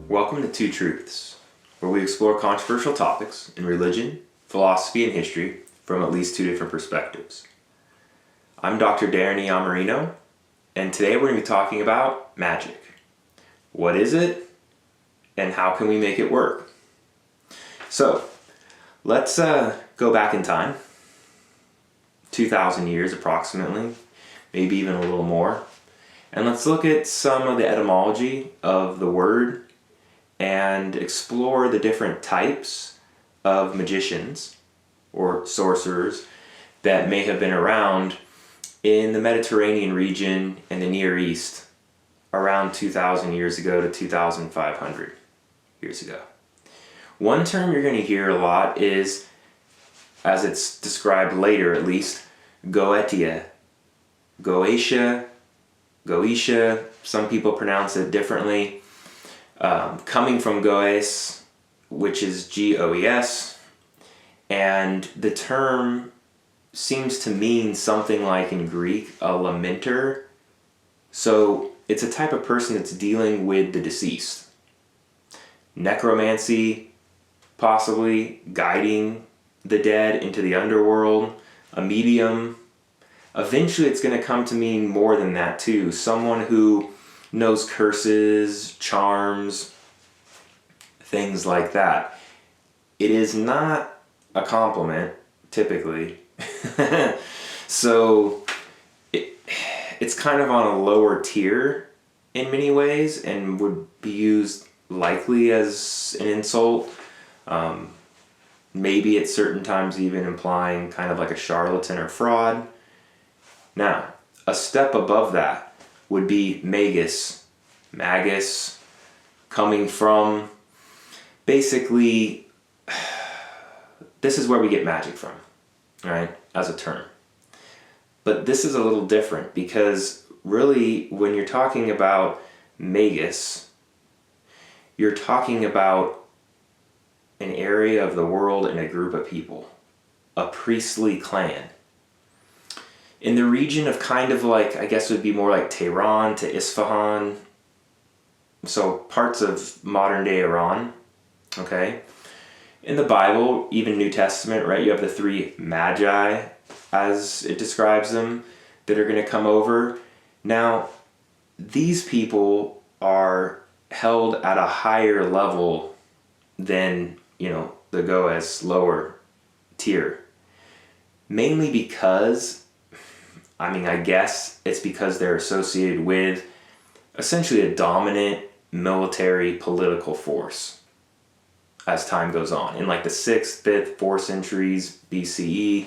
Welcome to Two Truths, where we explore controversial topics in religion, philosophy, and history from at least two different perspectives. I'm Dr. Darren Iammarino, and today we're going to be talking about magic. What is it, and how can we make it work? So, let's go back in time, 2,000 years approximately, maybe even a little more, and let's look at some of the etymology of the word and explore the different types of magicians or sorcerers that may have been around in the Mediterranean region and the Near East around 2,000 years ago to 2,500 years ago. One term you're going to hear a lot is, as it's described later at least, Goetia, Goetia, Goetia, some people pronounce it differently. Coming from Goes, which is Goes, and the term seems to mean something like in Greek, a lamenter. So it's a type of person that's dealing with the deceased. Necromancy, possibly guiding the dead into the underworld, a medium. Eventually it's going to come to mean more than that too. Someone who knows curses, charms, things like that. It is not a compliment, typically. So it's kind of on a lower tier in many ways and would be used likely as an insult. Maybe at certain times even implying kind of like a charlatan or fraud. Now, a step above that would be magus, coming from basically, this is where we get magic from, right, as a term. But this is a little different because really when you're talking about magus, you're talking about an area of the world and a group of people, a priestly clan. In the region of kind of like, I guess it would be more like Tehran to Isfahan, so parts of modern day Iran, okay? In the Bible, even New Testament, right, you have the three magi, as it describes them, that are going to come over. Now, these people are held at a higher level than, the Goes lower tier. Mainly because, I guess it's because they're associated with essentially a dominant military political force as time goes on. In like the 6th, 5th, 4th centuries BCE,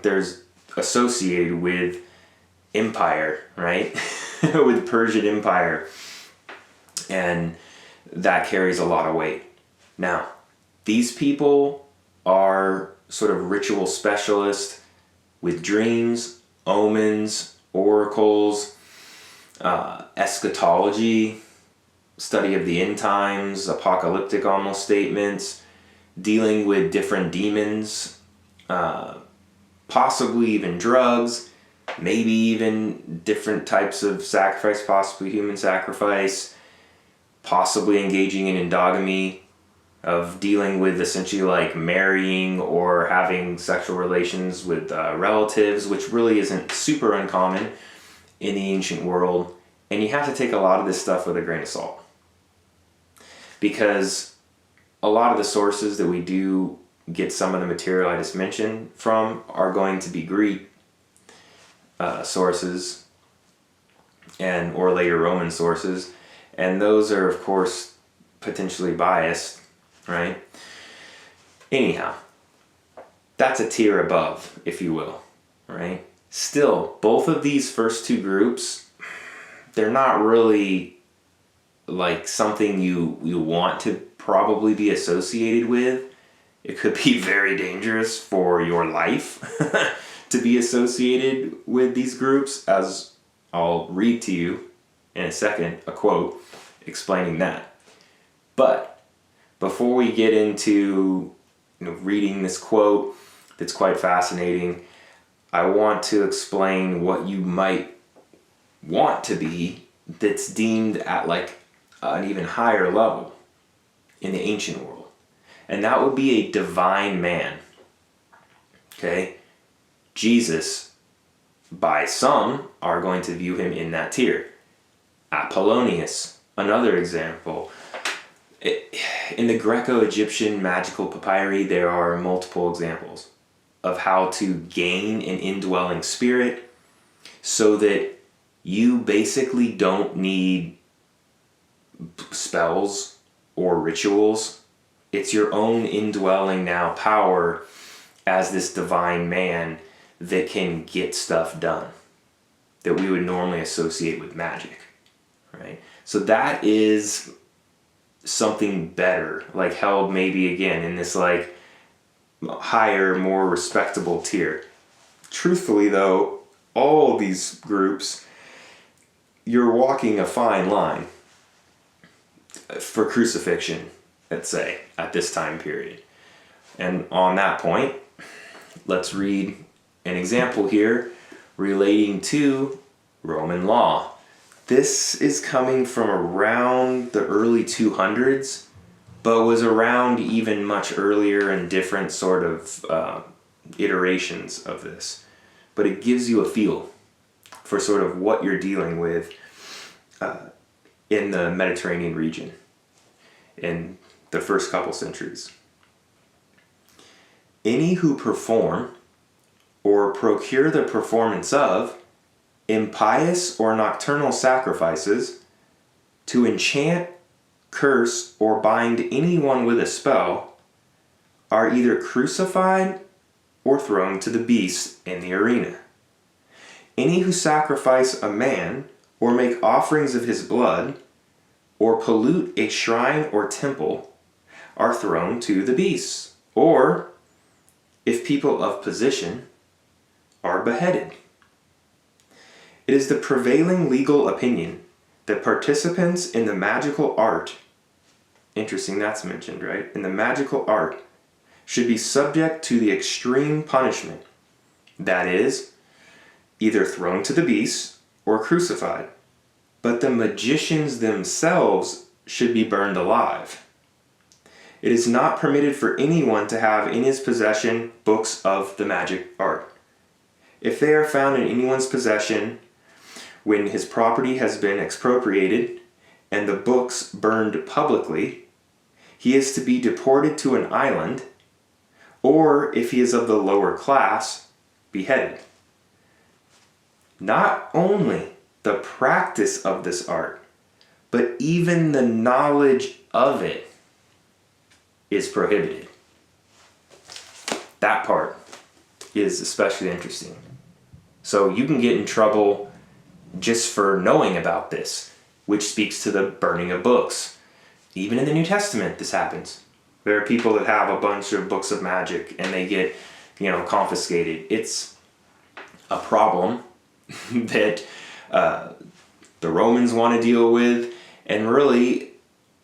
there's associated with empire, right? With Persian Empire. And that carries a lot of weight. Now, these people are sort of ritual specialists with dreams, omens, oracles, eschatology, study of the end times, apocalyptic almost statements, dealing with different demons, possibly even drugs, maybe even different types of sacrifice, possibly human sacrifice, possibly engaging in endogamy, of dealing with essentially like marrying or having sexual relations with relatives, which really isn't super uncommon in the ancient world. And you have to take a lot of this stuff with a grain of salt. Because a lot of the sources that we do get some of the material I just mentioned from are going to be Greek sources or later Roman sources. And those are, of course, potentially biased. Right? Anyhow, that's a tier above, if you will, right? Still, both of these first two groups, they're not really like something you want to probably be associated with. It could be very dangerous for your life to be associated with these groups, as I'll read to you in a second, a quote explaining that. But before we get into reading this quote that's quite fascinating, I want to explain what you might want to be that's deemed at like an even higher level in the ancient world. And that would be a divine man. Okay? Jesus, by some, are going to view him in that tier. Apollonius, another example. In the Greco-Egyptian magical papyri, there are multiple examples of how to gain an indwelling spirit so that you basically don't need spells or rituals. It's your own indwelling now power as this divine man that can get stuff done that we would normally associate with magic, right? So that is something better, like held maybe again in this like higher, more respectable tier. Truthfully though, all these groups, you're walking a fine line for crucifixion, let's say, at this time period. And on that point, let's read an example here relating to Roman law. This is coming from around the early 200s, but was around even much earlier in different sort of iterations of this. But it gives you a feel for sort of what you're dealing with in the Mediterranean region in the first couple centuries. Any who perform or procure the performance of impious or nocturnal sacrifices to enchant, curse, or bind anyone with a spell are either crucified or thrown to the beasts in the arena. Any who sacrifice a man or make offerings of his blood or pollute a shrine or temple are thrown to the beasts, or, if people of position, are beheaded. It is the prevailing legal opinion that participants in the magical art, interesting that's mentioned, right? In the magical art, should be subject to the extreme punishment, that is, either thrown to the beasts or crucified. But the magicians themselves should be burned alive. It is not permitted for anyone to have in his possession books of the magic art. If they are found in anyone's possession when his property has been expropriated and the books burned publicly, he is to be deported to an island, or if he is of the lower class, beheaded. Not only the practice of this art, but even the knowledge of it is prohibited. That part is especially interesting. So you can get in trouble just for knowing about this, which speaks to the burning of books. Even in the New Testament, this happens. There are people that have a bunch of books of magic and they get, confiscated. It's a problem that the Romans want to deal with, and really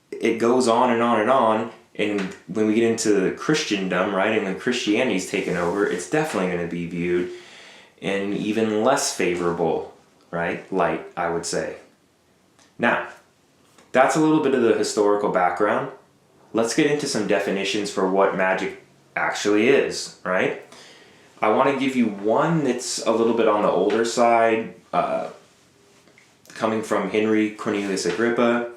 it goes on and on and on. And when we get into Christendom, right, and when Christianity's taken over, it's definitely going to be viewed in even less favorable, right, light, I would say. Now, that's a little bit of the historical background. Let's get into some definitions for what magic actually is, right? I want to give you one that's a little bit on the older side, coming from Henry Cornelius Agrippa.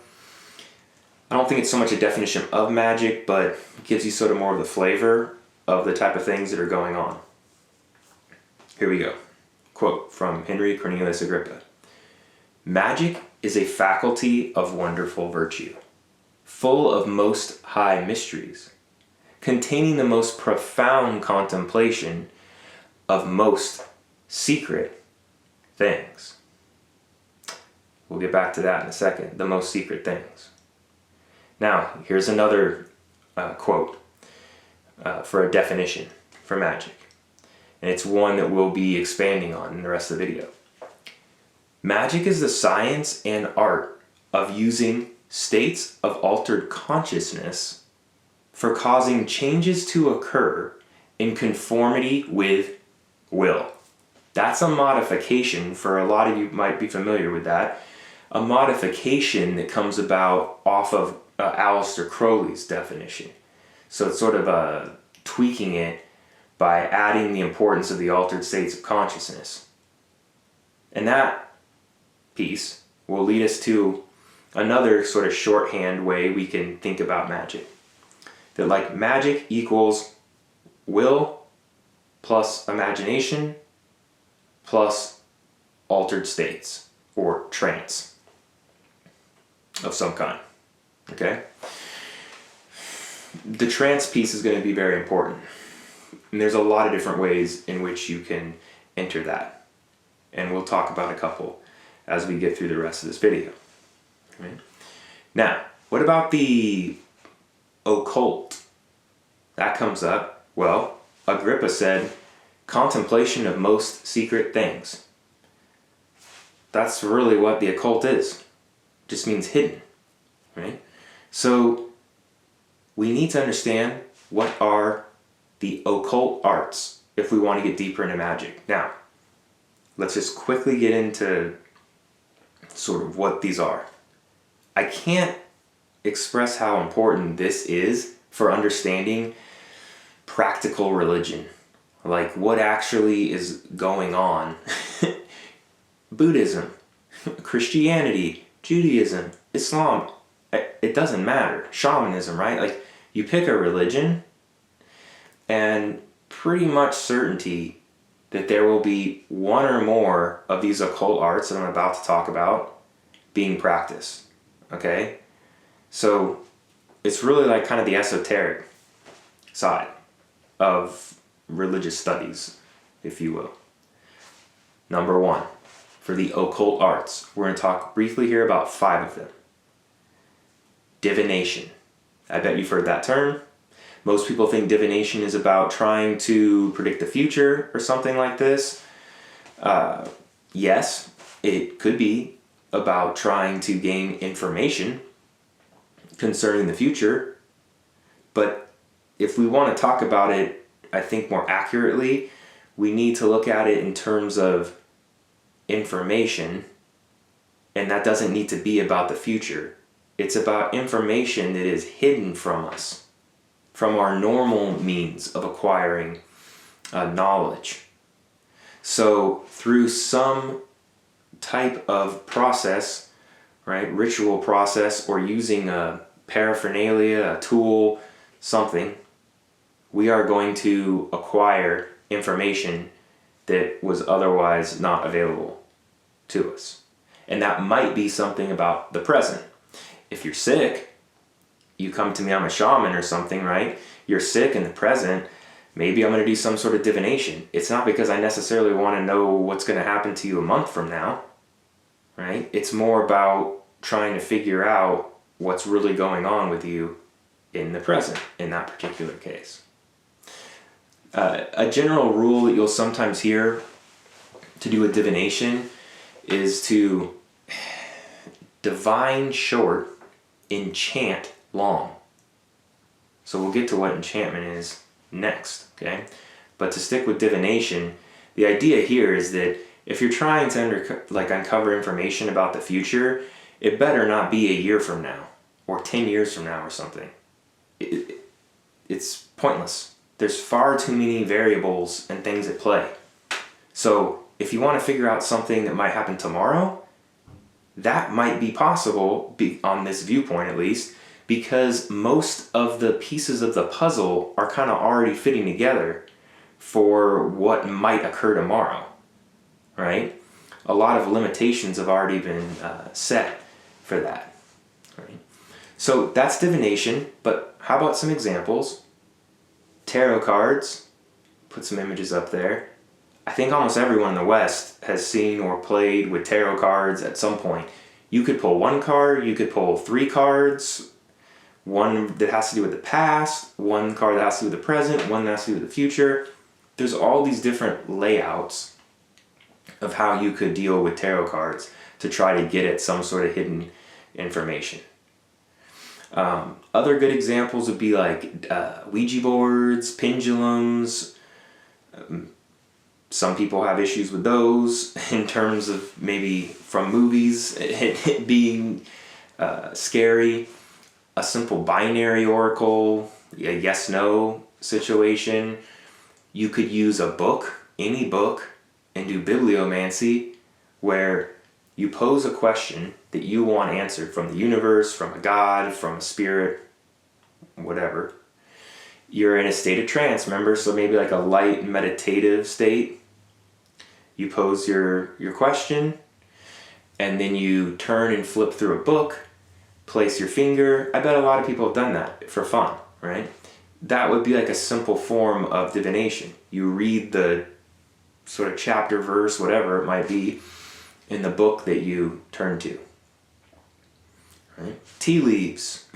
I don't think it's so much a definition of magic, but it gives you sort of more of the flavor of the type of things that are going on. Here we go. Quote from Henry Cornelius Agrippa. Magic is a faculty of wonderful virtue, full of most high mysteries, containing the most profound contemplation of most secret things. We'll get back to that in a second, the most secret things. Now, here's another quote for a definition for magic. And it's one that we'll be expanding on in the rest of the video. Magic is the science and art of using states of altered consciousness for causing changes to occur in conformity with will. That's a modification. For a lot of you might be familiar with that. A modification that comes about off of Aleister Crowley's definition. So it's sort of tweaking it by adding the importance of the altered states of consciousness. And that piece will lead us to another sort of shorthand way we can think about magic. That like magic equals will plus imagination plus altered states or trance of some kind. Okay? The trance piece is going to be very important. And there's a lot of different ways in which you can enter that. And we'll talk about a couple as we get through the rest of this video. Right? Now, what about the occult? That comes up. Well, Agrippa said, contemplation of most secret things. That's really what the occult is. It just means hidden. Right? So, we need to understand what are the occult arts if we want to get deeper into magic. Now, let's just quickly get into sort of what these are. I can't express how important this is for understanding practical religion. Like what actually is going on. Buddhism, Christianity, Judaism, Islam, it doesn't matter. Shamanism, right? Like you pick a religion and pretty much certainty that there will be one or more of these occult arts that I'm about to talk about being practiced. Okay? So it's really like kind of the esoteric side of religious studies, if you will. Number one, for the occult arts, we're going to talk briefly here about 5 of them. Divination. I bet you've heard that term. Most people think divination is about trying to predict the future or something like this. Yes, it could be about trying to gain information concerning the future. But if we want to talk about it, I think more accurately, we need to look at it in terms of information. And that doesn't need to be about the future. It's about information that is hidden from us, from our normal means of acquiring knowledge. So through some type of process, right, ritual process, or using a paraphernalia, a tool, something, we are going to acquire information that was otherwise not available to us. And that might be something about the present. If you're sick, you come to me, I'm a shaman or something, right? You're sick in the present, maybe I'm going to do some sort of divination. It's not because I necessarily want to know what's going to happen to you a month from now, right? It's more about trying to figure out what's really going on with you in the present, in that particular case. A general rule that you'll sometimes hear to do with divination is to divine short, enchant long. So we'll get to what enchantment is next, okay? But to stick with divination, the idea here is that if you're trying to uncover information about the future, it better not be a year from now or 10 years from now or something. It's pointless. There's far too many variables and things at play. So if you want to figure out something that might happen tomorrow, that might be possible, on this viewpoint at least, because most of the pieces of the puzzle are kind of already fitting together for what might occur tomorrow, right? A lot of limitations have already been set for that, right? So that's divination, but how about some examples? Tarot cards, put some images up there. I think almost everyone in the West has seen or played with tarot cards at some point. You could pull 1 card, you could pull 3 cards, one that has to do with the past, one card that has to do with the present, one that has to do with the future. There's all these different layouts of how you could deal with tarot cards to try to get at some sort of hidden information. Other good examples would be like Ouija boards, pendulums. Some people have issues with those in terms of maybe from movies it being scary. A simple binary oracle, a yes-no situation. You could use a book, any book, and do bibliomancy, where you pose a question that you want answered from the universe, from a god, from a spirit, whatever. You're in a state of trance, remember? So maybe like a light meditative state. You pose your question, and then you turn and flip through a book, place your finger. I bet a lot of people have done that for fun, right? That would be like a simple form of divination. You read the sort of chapter, verse, whatever it might be, in the book that you turn to. Right? Tea leaves.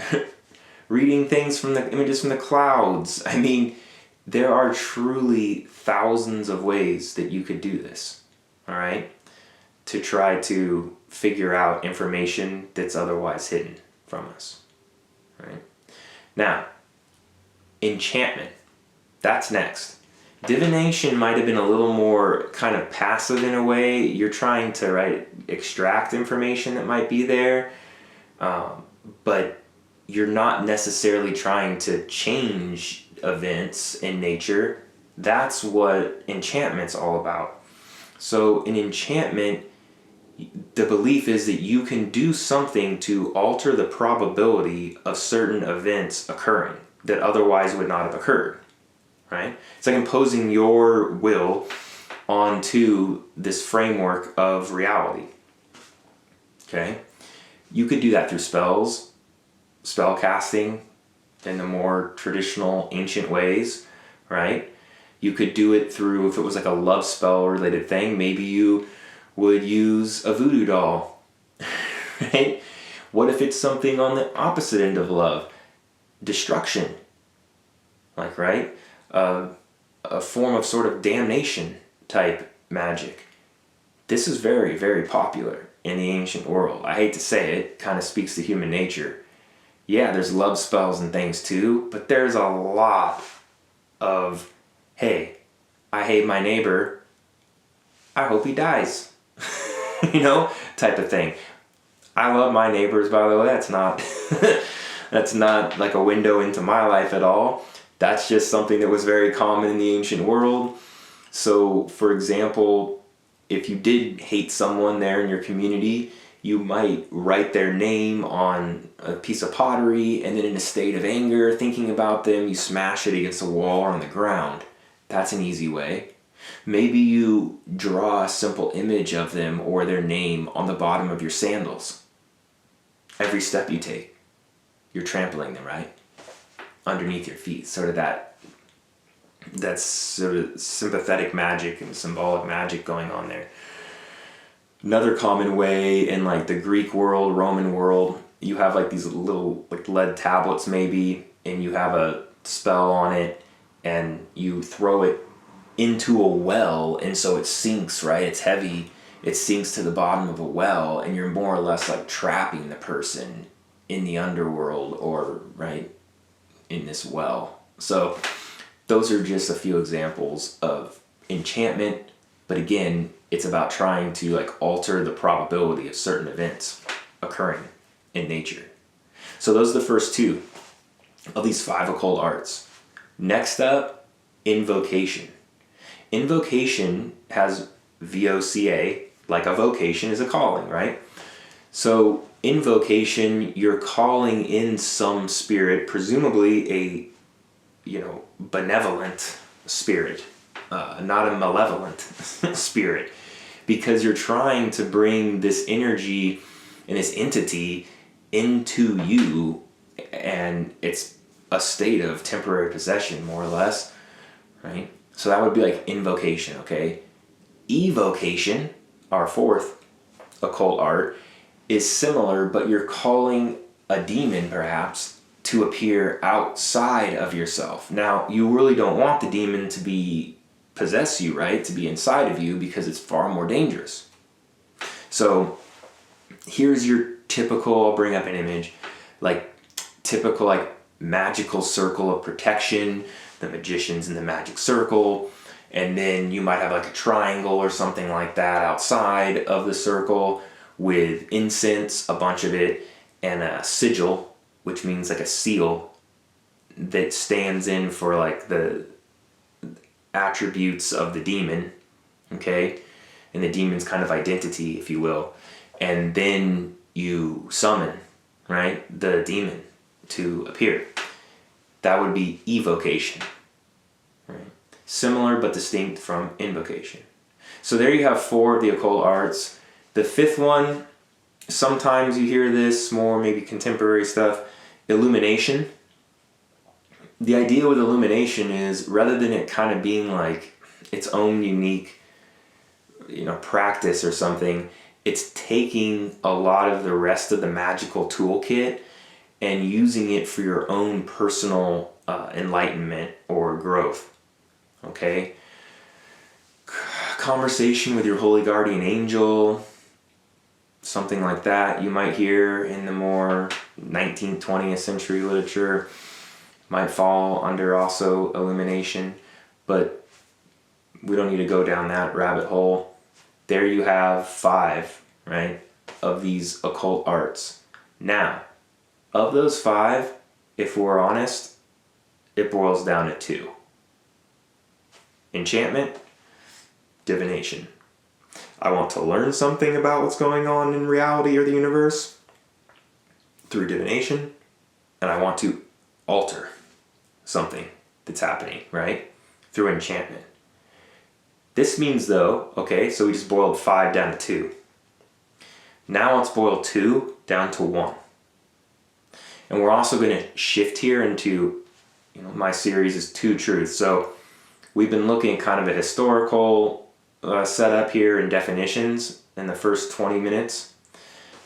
Reading things from the images from the clouds. I mean, there are truly thousands of ways that you could do this, all right, to try to figure out information that's otherwise hidden from us, right? Now, enchantment, that's next. Divination might have been a little more kind of passive in a way. You're trying to, right, extract information that might be there, but you're not necessarily trying to change events in nature. That's what enchantment's all about. So in enchantment, the belief is that you can do something to alter the probability of certain events occurring that otherwise would not have occurred, right? It's like imposing your will onto this framework of reality, okay? You could do that through spells, spell casting in the more traditional ancient ways, right? You could do it through, if it was like a love spell related thing, maybe you would use a voodoo doll, right? What if it's something on the opposite end of love? Destruction, like, right? A form of sort of damnation type magic. This is very, very popular in the ancient world. I hate to say it, kind of speaks to human nature. Yeah, there's love spells and things too, but there's a lot of, hey, I hate my neighbor, I hope he dies, you know, type of thing. I love my neighbors, by the way. That's not that's not like a window into my life at all. That's just something that was very common in the ancient world. So, for example, if you did hate someone there in your community, you might write their name on a piece of pottery, and then in a state of anger, thinking about them, you smash it against a wall or on the ground. That's an easy way. Maybe you draw a simple image of them or their name on the bottom of your sandals. Every step you take, you're trampling them, right? Underneath your feet. Sort of that's sort of sympathetic magic and symbolic magic going on there. Another common way in like the Greek world, Roman world, you have like these little like lead tablets maybe, and you have a spell on it, and you throw it into a well, and so it sinks, right? It's heavy. It sinks to the bottom of a well, and you're more or less like trapping the person in the underworld, or right in this well. So those are just a few examples of enchantment, but again, it's about trying to like alter the probability of certain events occurring in nature. So those are the first two of these 5 occult arts. Next up, invocation. Invocation has VOCA, like a vocation is a calling, right? So invocation, you're calling in some spirit, presumably a, benevolent spirit, not a malevolent spirit, because you're trying to bring this energy and this entity into you, and it's a state of temporary possession, more or less, right? So that would be like invocation, okay? Evocation, our 4th occult art, is similar, but you're calling a demon, perhaps, to appear outside of yourself. Now, you really don't want the demon to possess you, right? To be inside of you, because it's far more dangerous. So here's your typical, I'll bring up an image, like typical like magical circle of protection, the magician's in the magic circle, and then you might have like a triangle or something like that outside of the circle with incense, a bunch of it, and a sigil, which means like a seal that stands in for like the attributes of the demon, okay? And the demon's kind of identity, if you will. And then you summon, right, the demon to appear. That would be evocation, right? Similar but distinct from invocation. So there you have 4 of the occult arts. The 5th one, sometimes you hear this more maybe contemporary stuff, illumination. The idea with illumination is, rather than it kind of being like its own unique, practice or something, it's taking a lot of the rest of the magical toolkit and using it for your own personal enlightenment or growth. Okay? Conversation with your holy guardian angel, something like that you might hear in the more 19th, 20th century literature, might fall under also illumination, but we don't need to go down that rabbit hole. There you have 5, right, of these occult arts. Now, of those 5, if we're honest, it boils down to 2. Enchantment, divination. I want to learn something about what's going on in reality or the universe through divination, and I want to alter something that's happening, right, through enchantment. This means, though, okay, so we just boiled 5 down to 2. Now let's boil 2 down to 1. And we're also going to shift here into, my series is 2 truths. So we've been looking at kind of a historical setup here and definitions in the first 20 minutes.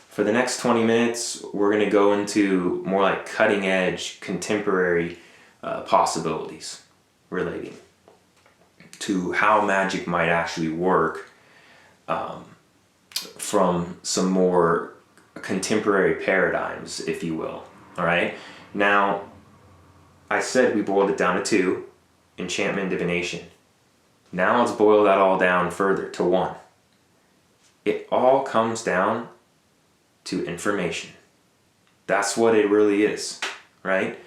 For the next 20 minutes, we're going to go into more like cutting edge, contemporary possibilities relating to how magic might actually work from some more contemporary paradigms, if you will. All right. Now, I said we boiled it down to 2, enchantment, divination. Now let's boil that all down further to 1. It all comes down to information. That's what it really is, right?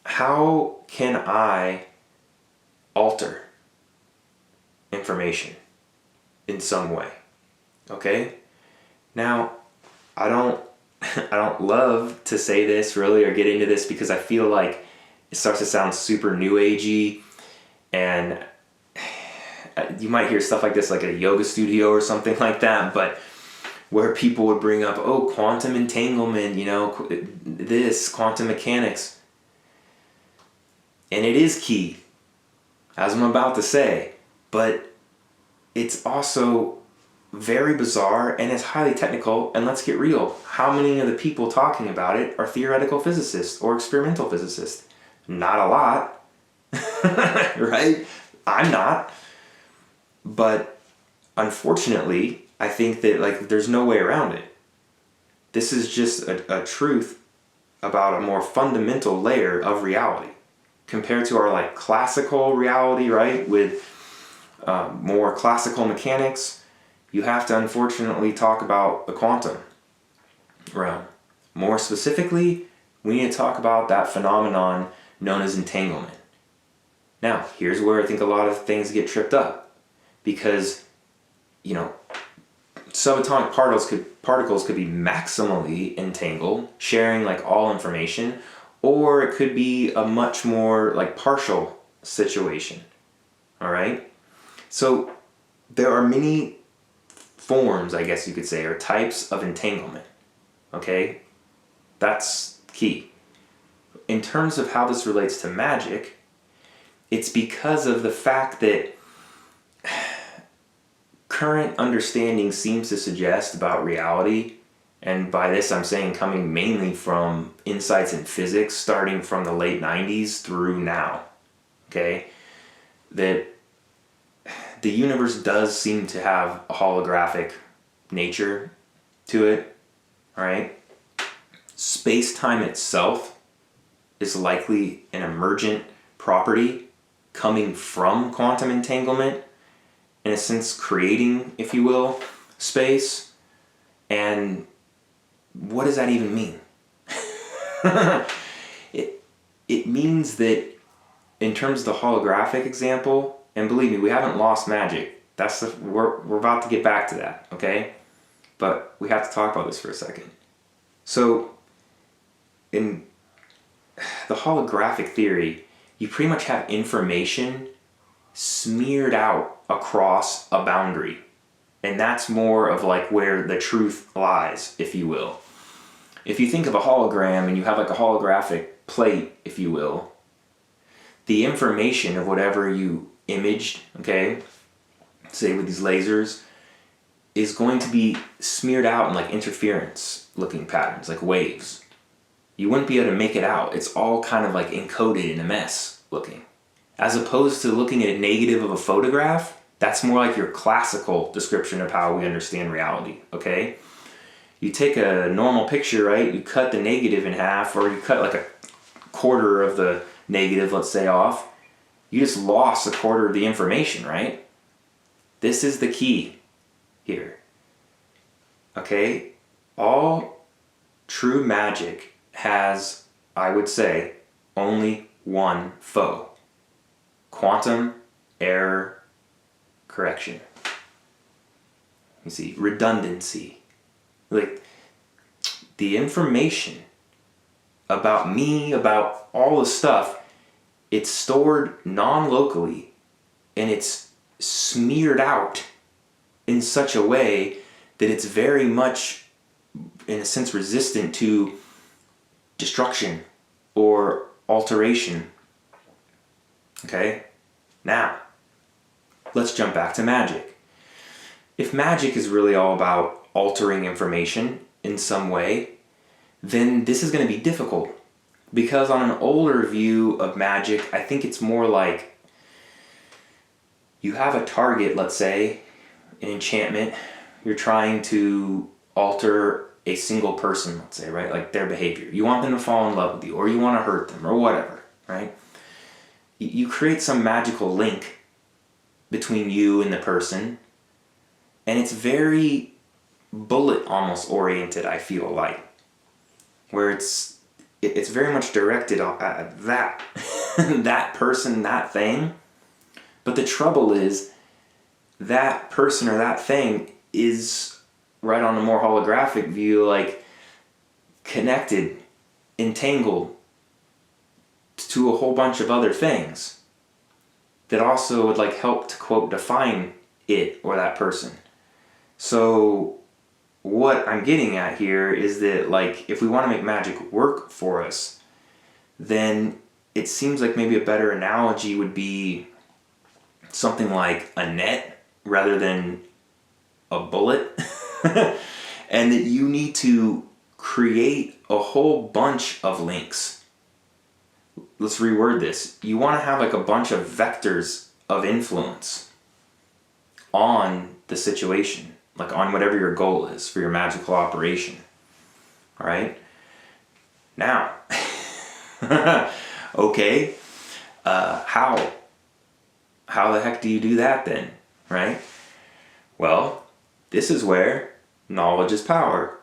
How can I alter information in some way? Okay? Now, I don't love to say this really or get into this because I feel like it starts to sound super new agey, and you might hear stuff like this like at a yoga studio or something like that, but where people would bring up, quantum entanglement, this, quantum mechanics. And it is key, as I'm about to say, but it's also very bizarre and it's highly technical, and let's get real. How many of the people talking about it are theoretical physicists or experimental physicists? Not a lot, right? I'm not. But unfortunately, I think that there's no way around it. This is just a truth about a more fundamental layer of reality compared to our classical reality, right? With more classical mechanics, you have to unfortunately talk about the quantum realm. More specifically, we need to talk about that phenomenon known as entanglement. Now, here's where I think a lot of things get tripped up, because, subatomic particles could be maximally entangled, sharing all information, or it could be a much more partial situation. All right? So there are many forms, I guess you could say, or types of entanglement. Okay? That's key. In terms of how this relates to magic, it's because of the fact that current understanding seems to suggest about reality and by this I'm saying coming mainly from insights in physics starting from the late 90s through now, okay, that the universe does seem to have a holographic nature to it, all right? Space-time itself is likely an emergent property coming from quantum entanglement, in a sense creating, if you will, space. And what does that even mean? It means that in terms of the holographic example, and believe me, we haven't lost magic. We're about to get back to that, okay? But we have to talk about this for a second. So, in the holographic theory, you pretty much have information smeared out across a boundary. And that's more of like where the truth lies, if you will. If you think of a hologram and you have like a holographic plate, if you will, the information of whatever you imaged, okay, say with these lasers, is going to be smeared out in like interference looking patterns, like waves. You wouldn't be able to make it out. It's all kind of like encoded in a mess looking. As opposed to looking at a negative of a photograph, that's more like your classical description of how we understand reality, okay? You take a normal picture, right? You cut the negative in half, or you cut like a quarter of the negative, let's say, off. You just lost a quarter of the information, right? This is the key here, okay? All true magic has, I would say, only one foe: quantum error correction. You see, redundancy. Like, the information about me, about all the stuff, it's stored non-locally, and it's smeared out in such a way that it's very much, in a sense, resistant to destruction or alteration. Okay? Now, let's jump back to magic. If magic is really all about altering information in some way, then this is going to be difficult. Because on an older view of magic, I think it's more like you have a target, let's say, in enchantment, you're trying to alter a single person, let's say, right? Like their behavior. You want them to fall in love with you, or you want to hurt them, or whatever, right? You create some magical link between you and the person, and it's very bullet almost oriented, I feel like, where it's very much directed at that that person, that thing. But the trouble is that person or that thing is, right on a more holographic view, like connected, entangled to a whole bunch of other things that also would like help to, quote, define it or that person. So what I'm getting at here is that, like, if we want to make magic work for us, then it seems like maybe a better analogy would be something like a net rather than a bullet. And that you need to create a whole bunch of links. Let's reword this. You want to have like a bunch of vectors of influence on the situation, like on whatever your goal is for your magical operation. All right? Now, okay, how the heck do you do that then, right? Well, this is where knowledge is power.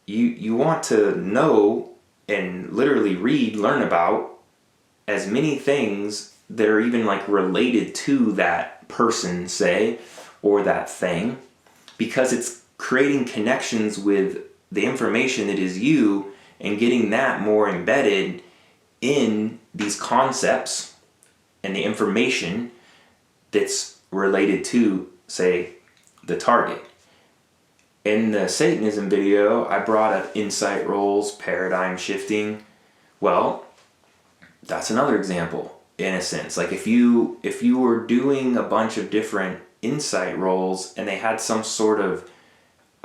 You want to know and literally learn about as many things that are even like related to that person, say, or that thing, because it's creating connections with the information that is you and getting that more embedded in these concepts and the information that's related to, say, the target. In the Satanism video, I brought up insight roles, paradigm shifting. Well, that's another example, in a sense. Like if you were doing a bunch of different insight roles and they had some sort of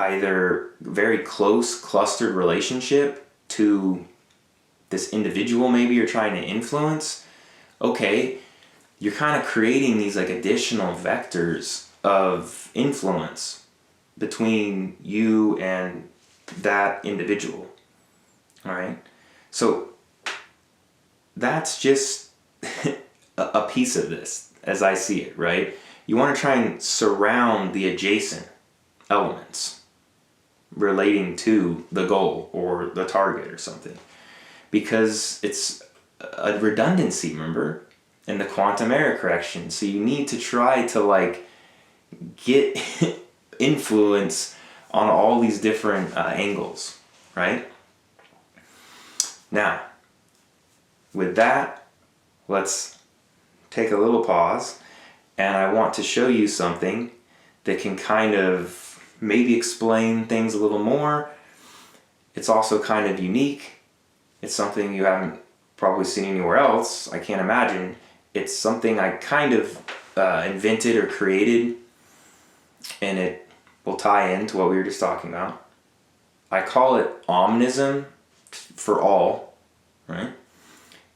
either very close clustered relationship to this individual maybe you're trying to influence, okay, you're kind of creating these like additional vectors of influence between you and that individual. All right? So that's just a piece of this as I see it, right? You want to try and surround the adjacent elements relating to the goal or the target or something, because it's a redundancy, remember, in the quantum error correction. So you need to try to like get influence on all these different angles, right? Now, with that, let's take a little pause, and I want to show you something that can kind of maybe explain things a little more. It's also kind of unique. It's something you haven't probably seen anywhere else, I can't imagine. It's something I kind of invented or created, and it will tie into what we were just talking about. I call it Omnism, for all, right?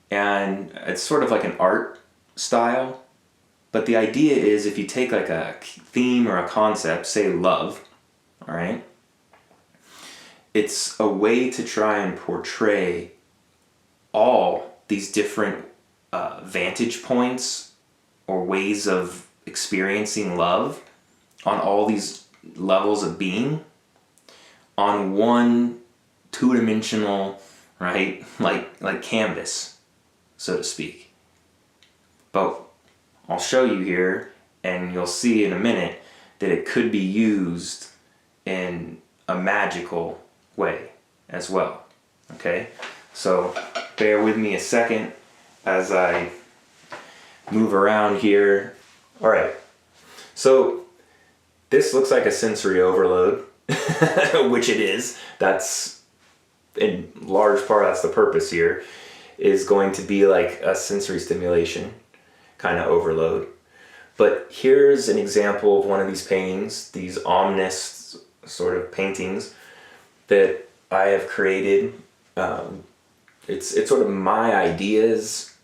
And it's sort of like an art style, but the idea is if you take like a theme or a concept, say love, all right? It's a way to try and portray all these different vantage points or ways of experiencing love on all these levels of being on one two-dimensional, right, like canvas, so to speak. But I'll show you here, and you'll see in a minute that it could be used in a magical way as well. Okay, so bear with me a second as I move around here. All right, so this looks like a sensory overload, which it is. That's in large part, that's the purpose here, is going to be like a sensory stimulation kind of overload. But here's an example of one of these paintings, these omnist sort of paintings that I have created. It's sort of my ideas.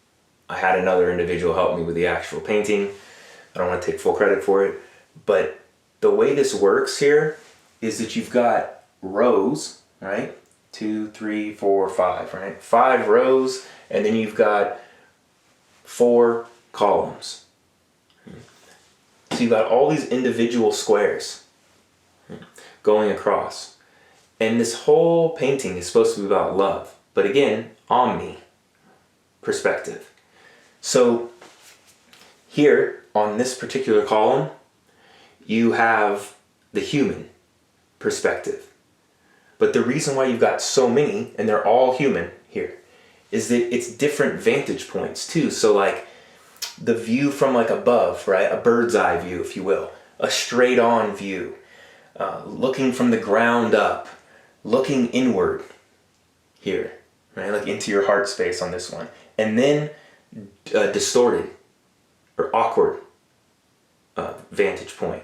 I had another individual help me with the actual painting. I don't want to take full credit for it, but the way this works here is that you've got rows, right? 2, 3, 4, 5, right? 5 rows, and then you've got 4 columns. So you've got all these individual squares going across. And this whole painting is supposed to be about love. But again, omni perspective. So here on this particular column, you have the human perspective. But the reason why you've got so many, and they're all human here, is that it's different vantage points too. So like the view from like above, right? A bird's eye view, if you will. A straight on view. Looking from the ground up. Looking inward here, right? Like into your heart space on this one. And then distorted or awkward vantage point,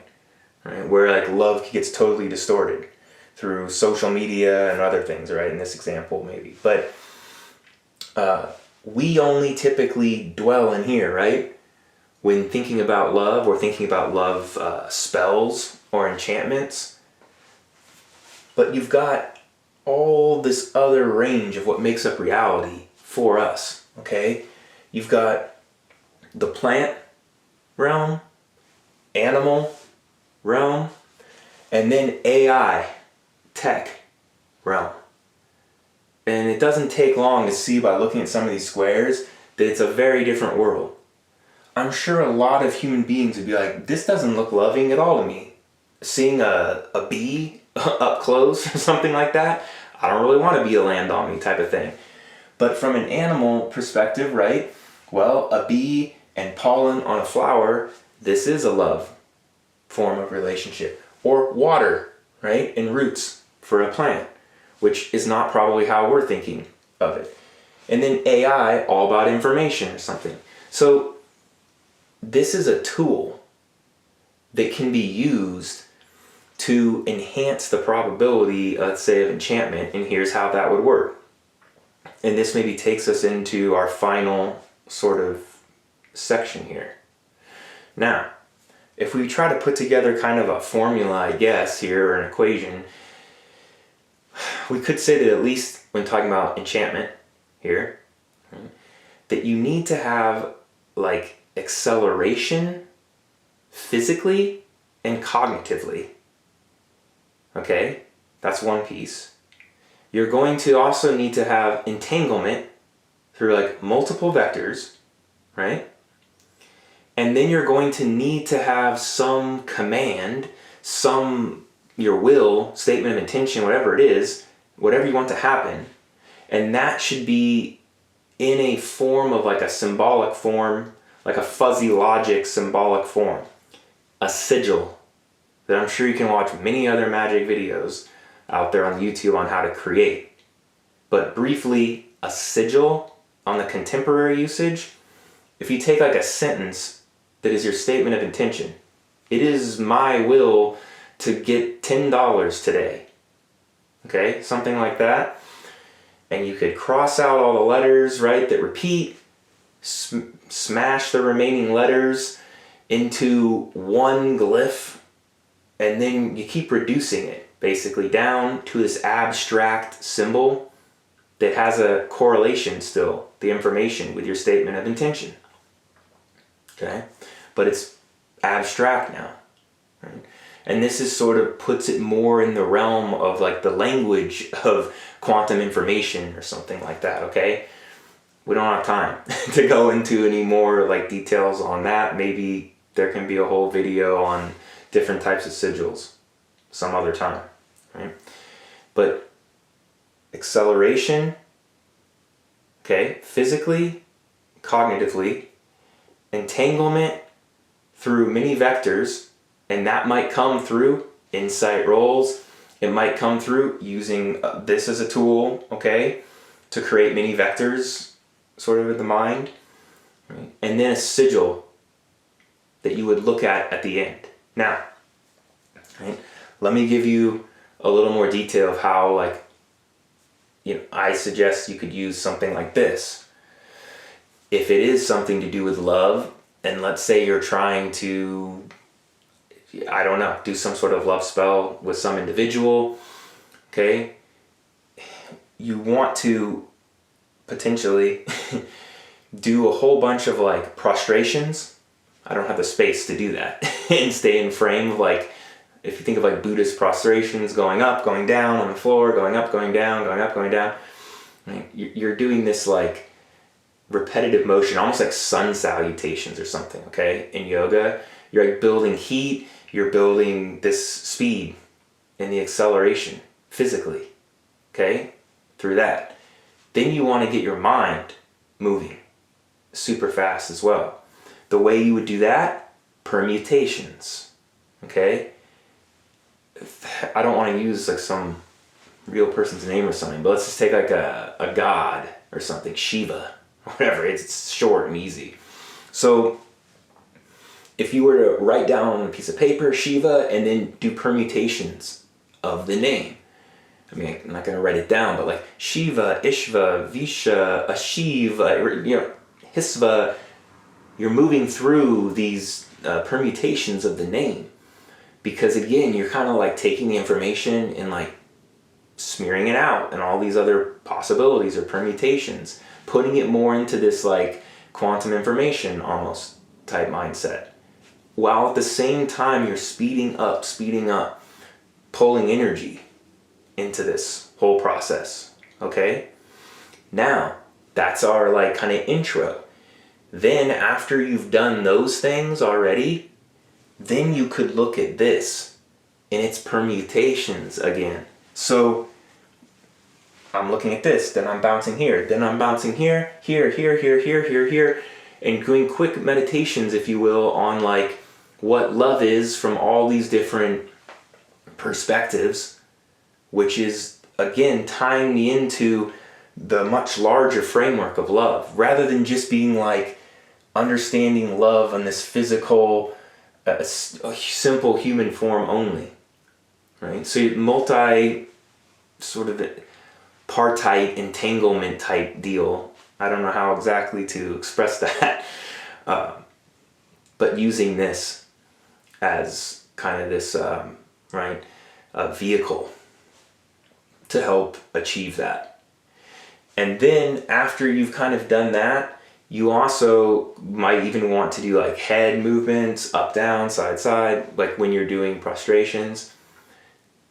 right? Where like love gets totally distorted through social media and other things, right? In this example, maybe. But we only typically dwell in here, right? When thinking about love or thinking about love spells or enchantments. But you've got all this other range of what makes up reality for us, okay? You've got the plant realm, animal realm, and then AI, tech realm. And it doesn't take long to see by looking at some of these squares that it's a very different world. I'm sure a lot of human beings would be like, this doesn't look loving at all to me. Seeing a bee up close or something like that, I don't really want to be a land on me type of thing. But from an animal perspective, right? Well, a bee and pollen on a flower, this is a love form of relationship. Or water, right? And roots for a plant, which is not probably how we're thinking of it. And then AI, all about information or something. So this is a tool that can be used to enhance the probability, let's say, of enchantment, and here's how that would work. And this maybe takes us into our final sort of section here. Now, if we try to put together kind of a formula, I guess, here, or an equation, we could say that at least when talking about enchantment here, that you need to have like acceleration physically and cognitively. Okay, that's one piece. You're going to also need to have entanglement through like multiple vectors, right? And then you're going to need to have some command, your will, statement of intention, whatever it is, whatever you want to happen. And that should be in a form of like a symbolic form, like a fuzzy logic symbolic form. A sigil that I'm sure you can watch many other magic videos out there on YouTube on how to create. But briefly, a sigil on the contemporary usage, if you take like a sentence that is your statement of intention, it is my will to get $10 today. Okay, something like that. And you could cross out all the letters, right, that repeat, smash the remaining letters into one glyph, and then you keep reducing it basically down to this abstract symbol that has a correlation still, the information with your statement of intention. Okay, but it's abstract now, right? And this is sort of puts it more in the realm of like the language of quantum information or something like that, okay? We don't have time to go into any more like details on that. Maybe there can be a whole video on different types of sigils some other time, right? But acceleration, okay, physically, cognitively, entanglement through many vectors, and that might come through insight rolls. It might come through using this as a tool, okay, to create many vectors sort of in the mind, right? And then a sigil that you would look at the end. Now, right, let me give you a little more detail of how, like, I suggest you could use something like this. If it is something to do with love, and let's say you're trying to, I don't know, do some sort of love spell with some individual, okay? You want to potentially do a whole bunch of like prostrations. I don't have the space to do that and stay in frame of like, if you think of like Buddhist prostrations, going up, going down on the floor, going up, going down, going up, going down. Right? You're doing this like repetitive motion, almost like sun salutations or something, okay? In yoga, you're like building heat, you're building this speed and the acceleration physically, okay? Through that. Then you want to get your mind moving super fast as well. The way you would do that, permutations, okay? I don't want to use like some real person's name or something, but let's just take like a god or something, Shiva, whatever, it's short and easy. So if you were to write down on a piece of paper Shiva and then do permutations of the name, I mean, I'm not going to write it down, but like Shiva, Ishva, Visha, Ashiva, Hisva, you're moving through these permutations of the name. Because again, you're kind of like taking the information and like smearing it out and all these other possibilities or permutations, putting it more into this like quantum information almost type mindset. While at the same time you're speeding up, pulling energy into this whole process, okay? Now, that's our like kind of intro. Then after you've done those things already, then you could look at this in its permutations again. So I'm looking at this, then I'm bouncing here, then I'm bouncing here, here, and doing quick meditations, if you will, on like what love is from all these different perspectives, which is again tying me into the much larger framework of love, rather than just being like understanding love on this physical, a simple human form only. right? So multi sort of partite entanglement type deal. I don't know how exactly to express that, but using this as kind of this vehicle to help achieve that. And then after you've kind of done that, you also might even want to do like head movements, up, down, side, side, like when you're doing prostrations.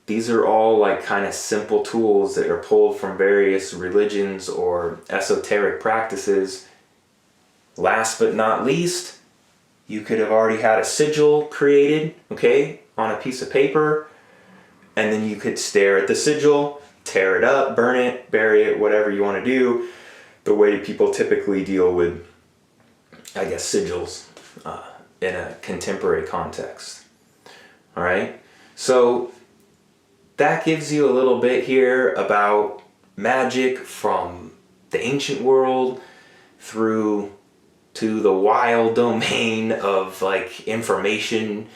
These are all like kind of simple tools that are pulled from various religions or esoteric practices. Last but not least, you could have already had a sigil created, okay, on a piece of paper, and then you could stare at the sigil, tear it up, burn it, bury it, whatever you want to do, the way people typically deal with, I guess, sigils in a contemporary context. All right, so that gives you a little bit here about magic from the ancient world through to the wild domain of like information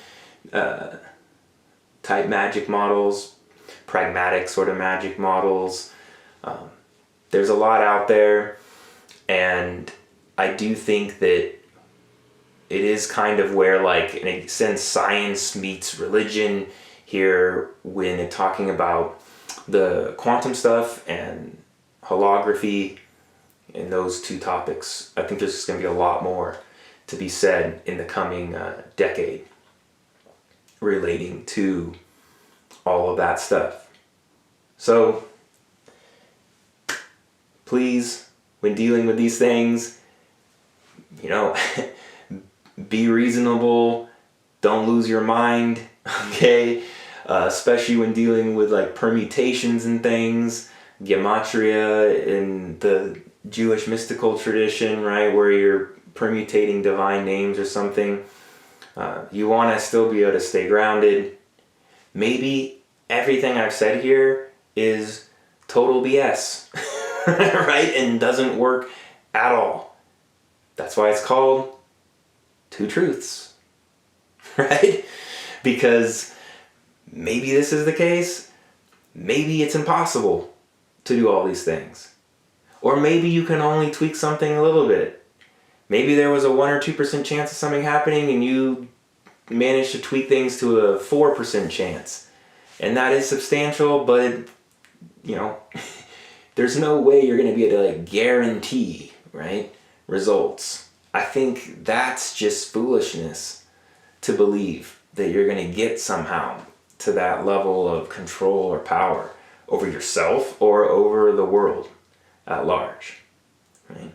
type magic models, pragmatic sort of magic models. There's a lot out there, and I do think that it is kind of where, like, in a sense, science meets religion here when it's talking about the quantum stuff and holography and those two topics. I think there's just going to be a lot more to be said in the coming decade relating to all of that stuff. So please, when dealing with these things, be reasonable, don't lose your mind, okay? Especially when dealing with like permutations and things, gematria in the Jewish mystical tradition, right, where you're permutating divine names or something. You want to still be able to stay grounded. Maybe everything I've said here is total BS, right, and doesn't work at all. That's why it's called Two Truths, right? Because maybe this is the case, maybe it's impossible to do all these things. Or maybe you can only tweak something a little bit. Maybe there was a 1 or 2% chance of something happening and you managed to tweak things to a 4% chance. And that is substantial, but there's no way you're going to be able to like guarantee, right, results. I think that's just foolishness to believe that you're going to get somehow to that level of control or power over yourself or over the world at large, right?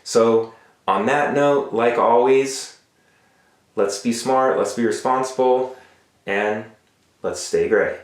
So on that note, like always, let's be smart, let's be responsible, and let's stay gray.